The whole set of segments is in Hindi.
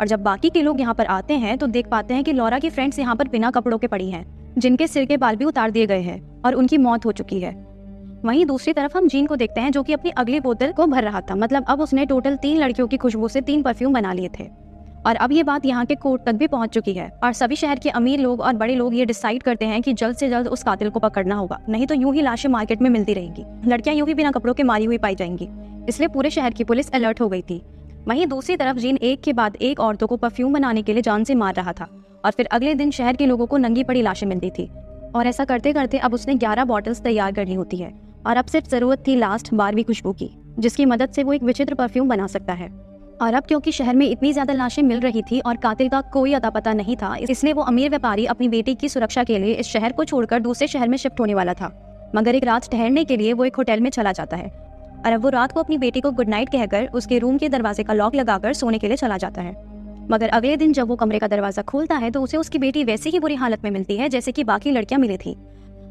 और जब बाकी के लोग यहाँ पर आते हैं तो देख पाते हैं कि लॉरा की फ्रेंड्स यहाँ पर बिना कपड़ों के पड़ी हैं, जिनके सिर के बाल भी उतार दिए गए हैं और उनकी मौत हो चुकी है। वहीं दूसरी तरफ हम जीन को देखते हैं, जो कि अपनी अगली बोतल को भर रहा था। मतलब अब उसने टोटल 3 लड़कियों की खुशबू से 3 परफ्यूम बना लिए थे और अब ये बात यहाँ के कोर्ट तक भी पहुंच चुकी है और सभी शहर के अमीर लोग और बड़े लोग ये डिसाइड करते हैं कि जल्द से जल्द उस कातिल को पकड़ना होगा, नहीं तो यूं ही लाशें मार्केट में मिलती रहेंगी, लड़कियां यूं ही बिना कपड़ों के मारी हुई पाई जाएंगी। इसलिए पूरे शहर की पुलिस अलर्ट हो गई थी। वहीं दूसरी तरफ जीन एक के बाद एक औरतों को परफ्यूम बनाने के लिए जान से मार रहा था और फिर अगले दिन शहर के लोगों को नंगी पड़ी लाशें मिलती थी और ऐसा करते करते अब उसने 11 बॉटल्स तैयार करनी होती है और अब सिर्फ जरूरत थी लास्ट 12वीं खुशबू की, जिसकी मदद से वो एक विचित्र परफ्यूम बना सकता है। और अब क्योंकि शहर में इतनी ज्यादा लाशें मिल रही थी और कातिल का कोई अता पता नहीं था, इसलिए वो अमीर व्यापारी अपनी बेटी की सुरक्षा के लिए इस शहर को छोड़कर दूसरे शहर में शिफ्ट होने वाला था। मगर एक रात ठहरने के लिए वो एक होटल में चला जाता है और अब वो रात को अपनी बेटी को गुड नाइट कहकर उसके रूम के दरवाजे का लॉक लगाकर सोने के लिए चला जाता है। मगर अगले दिन जब वो कमरे का दरवाजा खोलता है तो उसे उसकी बेटी वैसे ही बुरी हालत में मिलती है जैसे कि बाकी लड़कियां मिली थी।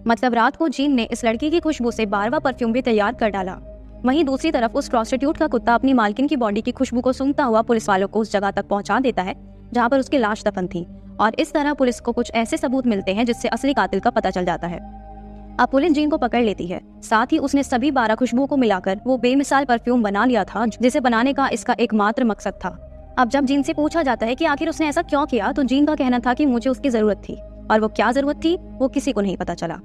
मतलब रात को जीन ने इस लड़की की खुशबू से 12वां परफ्यूम भी तैयार कर डाला। वहीं दूसरी तरफ उस प्रोस्टिट्यूट का कुत्ता अपनी मालकिन की बॉडी की खुशबू को सूंघता हुआ पुलिस वालों को उस जगह तक पहुंचा देता है जहां पर उसकी लाश दफन थी और इस तरह पुलिस को कुछ ऐसे सबूत मिलते हैं जिससे असली कातिल का पता चल जाता है। अब पुलिस जीन को पकड़ लेती है, साथ ही उसने सभी 12 खुशबुओं को मिलाकर वो बेमिसाल परफ्यूम बना लिया था जिसे बनाने का इसका एकमात्र मकसद था। अब जब जीन से पूछा जाता है कि आखिर उसने ऐसा क्यों किया, तो जीन का कहना था कि मुझे उसकी जरूरत थी और वो क्या जरूरत थी वो किसी को नहीं पता चला।